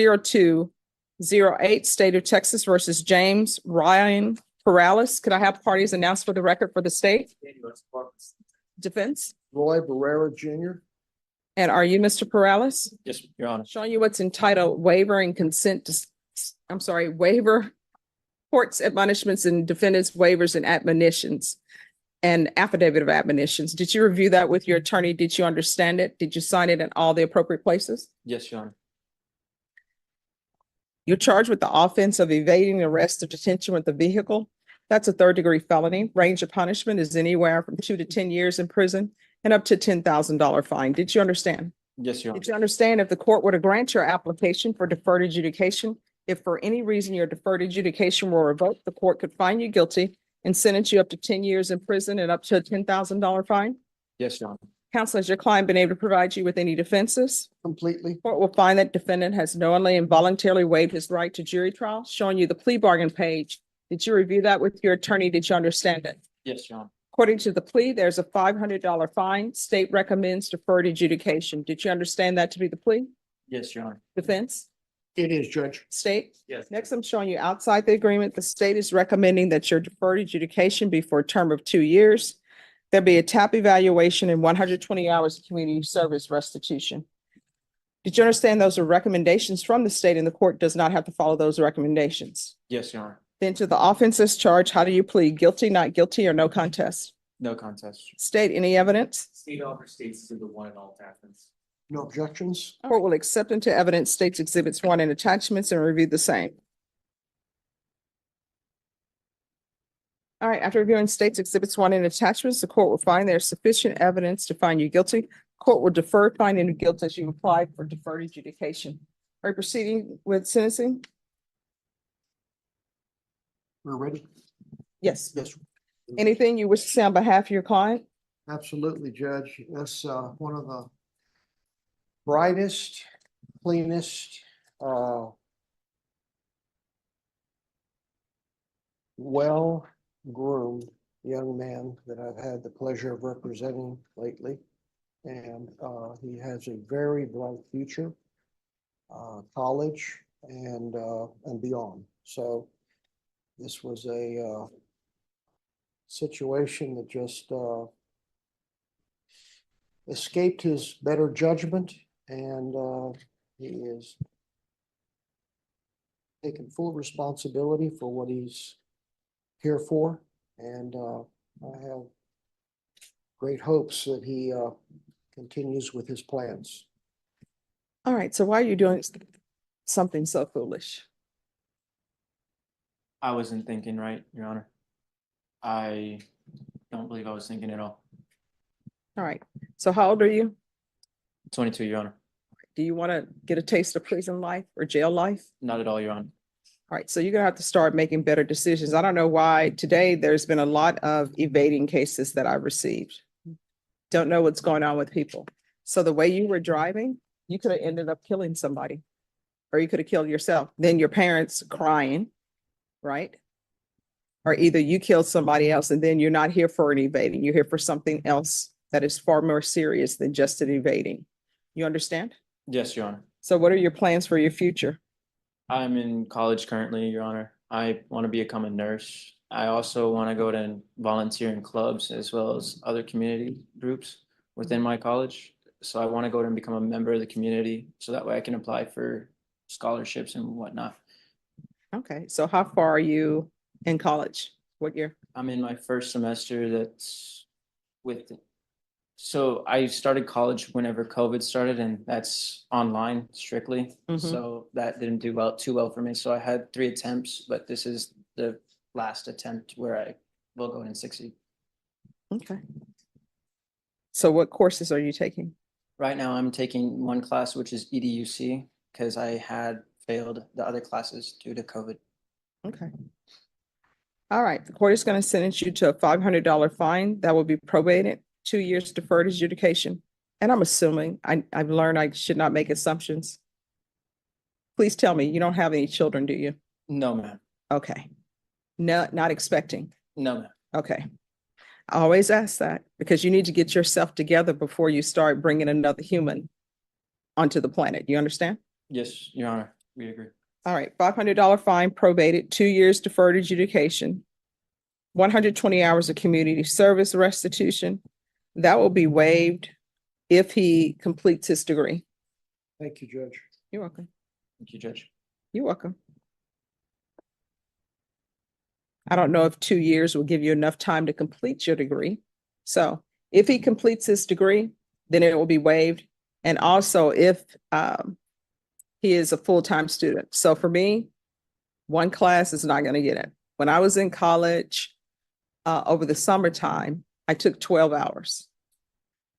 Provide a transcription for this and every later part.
0208, State of Texas versus James Ryan Perales. Could I have parties announced for the record for the state? Defense. Roy Barrera Jr. And are you Mr. Perales? Yes, Your Honor. Showing you what's entitled waiver and consent to, waiver, courts admonishments and defendants waivers and admonitions and affidavit of admonitions. Did you review that with your attorney? Did you understand it? Did you sign it in all the appropriate places? Yes, Your Honor. You're charged with the offense of evading arrest or detention with the vehicle. That's a third-degree felony. Range of punishment is anywhere from 2 to 10 years in prison and up to $10,000 fine. Did you understand? Yes, Your Honor. Did you understand if the court were to grant your application for deferred adjudication, if for any reason your deferred adjudication were revoked, the court could find you guilty and sentence you up to 10 years in prison and up to a $10,000 fine? Yes, Your Honor. Counsel, has your client been able to provide you with any defenses? Completely. Court will find that defendant has knowingly and voluntarily waived his right to jury trial, showing you the plea bargain page. Did you review that with your attorney? Did you understand it? Yes, Your Honor. According to the plea, there's a $500 fine. State recommends deferred adjudication. Did you understand that to be the plea? Yes, Your Honor. Defense? It is, Judge. State? Yes. Next, I'm showing you outside the agreement. The state is recommending that your deferred adjudication be for a term of 2 years. There'll be a TAP evaluation and 120 hours of community service restitution. Did you understand those are recommendations from the state and the court does not have to follow those recommendations? Yes, Your Honor. Then to the offenses charged, how do you plead? Guilty, not guilty, or no contest? No contest. State, any evidence? State offer states to the one and all attachments. No objections. Court will accept into evidence states exhibits 1 and attachments and review the same. All right, after reviewing states exhibits 1 and attachments, the court will find there's sufficient evidence to find you guilty. Court will defer finding you guilty as you apply for deferred adjudication. Are you proceeding with sentencing? We're ready. Yes. Yes, Anything you wish to say on behalf of your client? absolutely, Judge. That's one of the brightest, cleanest, well-groomed young man that I've had the pleasure of representing lately. And he has a very bright future, college and beyond. So this was a situation that just escaped his better judgment, and he is taking full responsibility for what he's here for. And I have great hopes that he continues with his plans. All right, so why are you doing something so foolish? I wasn't thinking right, Your Honor. I don't believe I was thinking at all. All right, so how old are you? 22, Your Honor. Do you want to get a taste of prison life or jail life? Not at all, Your Honor. All right, so you're gonna have to start making better decisions. I don't know why today there's been a lot of evading cases that I've received. Don't know what's going on with people. So the way you were driving, you could have ended up killing somebody, or you could have killed yourself. Then your parents crying, right? Or either you killed somebody else and then you're not here for an evading, you're here for something else that is far more serious than just an evading. You understand? Yes, Your Honor. So what are your plans for your future? I'm in college currently, Your Honor. I want to become a nurse. I also want to go to volunteer in clubs as well as other community groups within my college. So I want to go and become a member of the community so that way I can apply for scholarships and whatnot. Okay, so how far are you in college? What year? I'm in my first semester that's with, so I started college whenever COVID started and that's online strictly. Mhm. So that didn't do too well for me. So I had 3 attempts, but this is the last attempt where I will go and succeed. Okay. So what courses are you taking? Right now I'm taking one class, which is EDUC, because I had failed the other classes due to COVID. Okay. All right, the court is going to sentence you to a $500 fine that will be probated, 2 years deferred adjudication. And I'm assuming, I've learned I should not make assumptions. Please tell me, you don't have any children, do you? No, ma'am. Okay. No, not expecting. No, ma'am. Okay. I always ask that because you need to get yourself together before you start bringing another human onto the planet. You understand? Yes, Your Honor. We agree. All right, $500 fine probated, 2 years deferred adjudication, 120 hours of community service restitution. That will be waived if he completes his degree. Thank you, Judge. You're welcome. Thank you, Judge. You're welcome. I don't know if 2 years will give you enough time to complete your degree. So if he completes his degree, then it will be waived. And also if he is a full-time student. So for me, one class is not going to get it. When I was in college, over the summertime, I took 12 hours.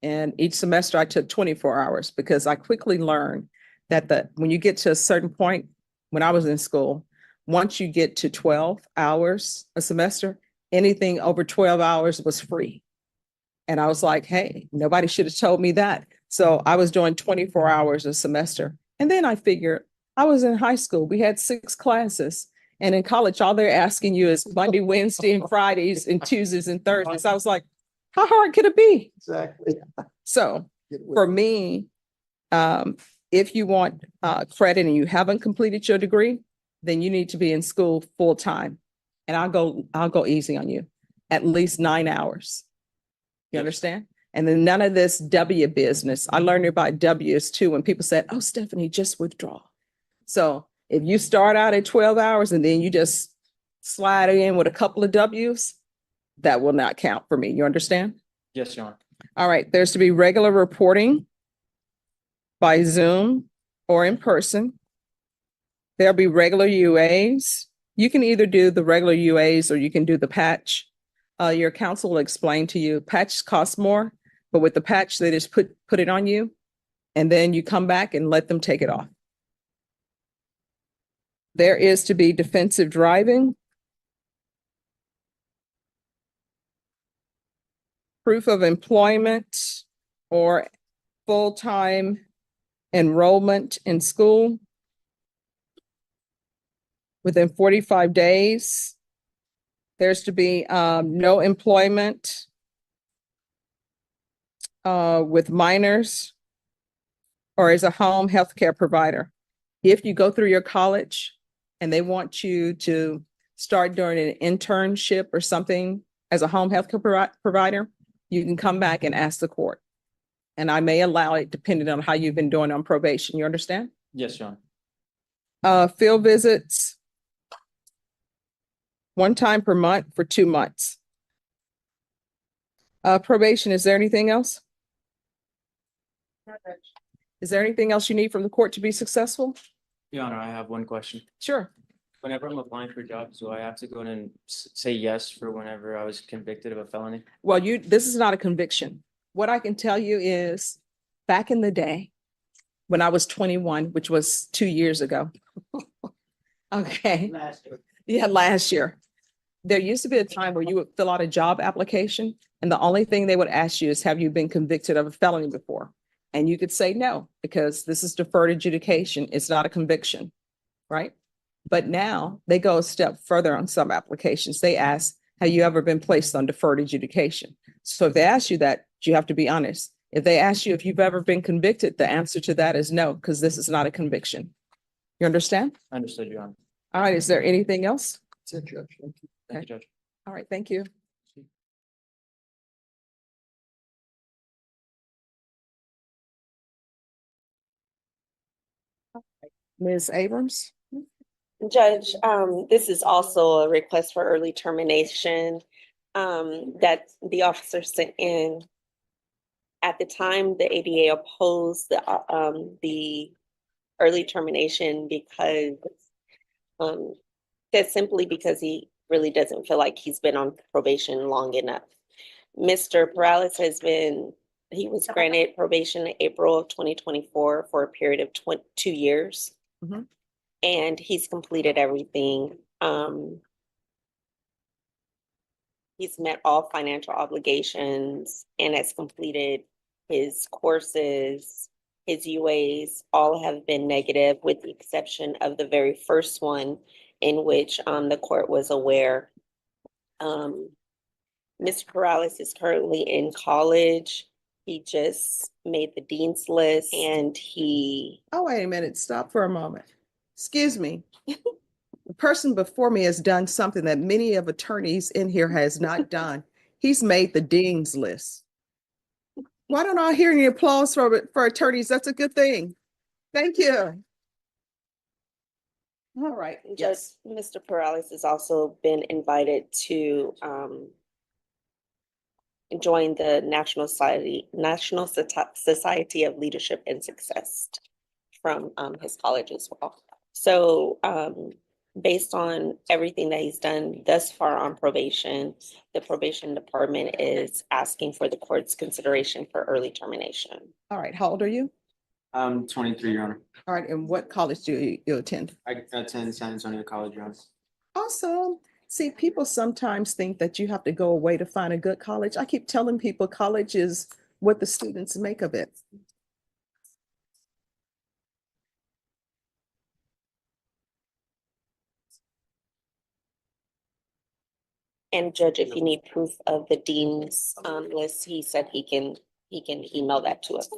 And each semester I took 24 hours because I quickly learned that when you get to a certain point, when I was in school, once you get to 12 hours a semester, anything over 12 hours was free. And I was like, hey, nobody should have told me that. So I was doing 24 hours a semester. And then I figured I was in high school. We had 6 classes. And in college, all they're asking you is Monday, Wednesday, and Fridays, and Tuesdays and Thursdays. I was like, how hard could it be? Exactly. So Get with for it. me, if you want credit and you haven't completed your degree, then you need to be in school full time. And I'll go easy on you, at least 9 hours. You Yes. understand? And then none of this W business. I learned about W's too when people said, oh, Stephanie, just withdraw. So if you start out at 12 hours and then you just slide in with a couple of W's, that will not count for me. You understand? Yes, Your Honor. All right, there's to be regular reporting by Zoom or in person. There'll be regular UAs. You can either do the regular UAs or you can do the patch. Your counsel will explain to you, patch costs more, but with the patch, they just put it on you. And then you come back and let them take it off. There is to be defensive driving. Proof of employment or full-time enrollment in school within 45 days. There's to be no employment with minors or as a home healthcare provider. If you go through your college and they want you to start doing an internship or something as a home healthcare provider, you can come back and ask the court. And I may allow it depending on how you've been doing on probation. You understand? Yes, Your Honor. Field visits, 1 time per month for 2 months. Probation, is there anything else? Is there anything else you need from the court to be successful? Your Honor, I have one question. Sure. Whenever I'm applying for jobs, do I have to go in and say yes for whenever I was convicted of a felony? Well, this is not a conviction. What I can tell you is back in the day, when I was 21, which was 2 years ago. Okay. Yeah, last year. There used to be a time where you would fill out a job application and the only thing they would ask you is, have you been convicted of a felony before? And you could say no, because this is deferred adjudication. It's not a conviction, right? But now they go a step further on some applications. They ask, have you ever been placed on deferred adjudication? So if they ask you that, you have to be honest. If they ask you if you've ever been convicted, the answer to that is no, because this is not a conviction. You understand? Understood, Your Honor. All right, is there anything else? That's it, Judge. Thank you. Thank you, Judge. All right, thank you. Ms. Abrams? Judge, this is also a request for early termination that the officer sent in. At the time, the ADA opposed the early termination because that's simply because he really doesn't feel like he's been on probation long enough. Mr. Perales he was granted probation in April of 2024 for a period of 2 years. Mhm. And he's completed everything. He's met all financial obligations and has completed his courses. His UAs all have been negative with the exception of the very first one in which the court was aware. Mr. Perales is currently in college. He just made the dean's list and Oh, wait a minute, stop for a moment. Excuse me. The person before me has done something that many of attorneys in here has not done. He's made the dean's list. Why don't I hear any applause for attorneys? That's a good thing. Thank you. All right, Judge, yes. Mr. Perales has also been invited to join the National Society of Leadership and Success from his college as well. So based on everything that he's done thus far on probation, the probation department is asking for the court's consideration for early termination. All right, how old are you? I'm 23, Your Honor. All right, and what college do you attend? I attend San Antonio College, Your Honor. Awesome. See, people sometimes think that you have to go away to find a good college. I keep telling people college is what the students make of it. And Judge, if you need proof of the dean's list, he said he can email that to us.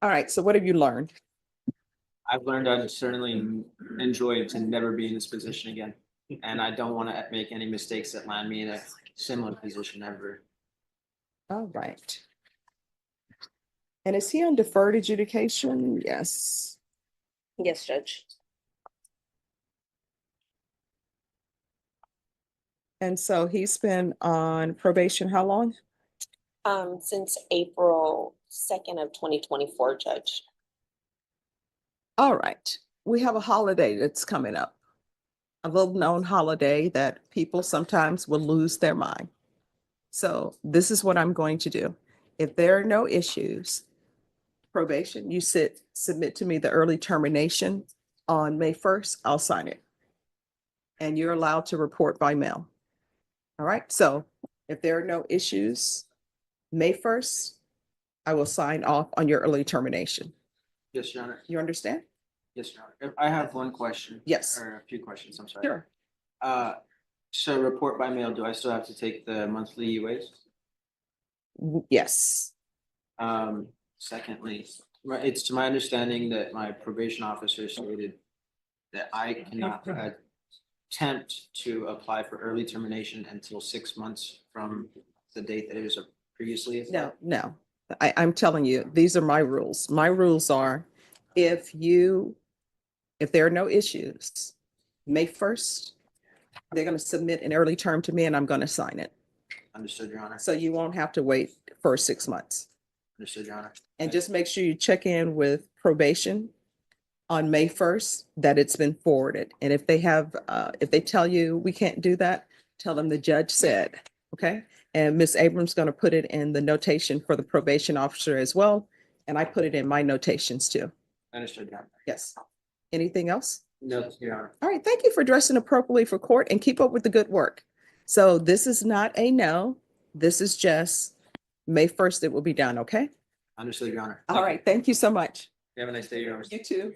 All right, so what have you learned? I've learned I certainly enjoy to never be in this position again. And I don't want to make any mistakes that land me in a similar position ever. All right. And is he on deferred adjudication? Yes. Yes, Judge. And so he's been on probation how long? Since April 2nd of 2024, Judge. All right. We have a holiday that's coming up. A little known holiday that people sometimes will lose their mind. So this is what I'm going to do. If there are no issues, probation, you submit to me the early termination on May 1st, I'll sign it. And you're allowed to report by mail. All right, so if there are no issues, May 1st, I will sign off on your early termination. Yes, Your Honor. You understand? Yes, Your Honor. I have one question. Yes. Or a few questions, I'm sorry. Sure. So report by mail, do I still have to take the monthly UAs? Yes. Secondly, it's to my understanding that my probation officer stated that I cannot attempt to apply for early termination until 6 months from the date that it was previously. No. I'm telling you, these are my rules. My rules are if there are no issues, May 1st, they're going to submit an early term to me and I'm going to sign it. Understood, Your Honor. So you won't have to wait for 6 months. Understood, Your Honor. And just make sure you check in with probation on May 1st that it's been forwarded. And if they tell you we can't do that, tell them the judge said, okay? And Ms. Abrams going to put it in the notation for the probation officer as well. And I put it in my notations too. Understood, Your Honor. Yes. Anything else? No, Your Honor. All right. Thank you for dressing appropriately for court and keep up with the good work. So this is not a no. This is just May 1st, it will be done. Okay. Understood, Your Honor. All right. Thank you so much. You have a nice day, Your Honor. You too.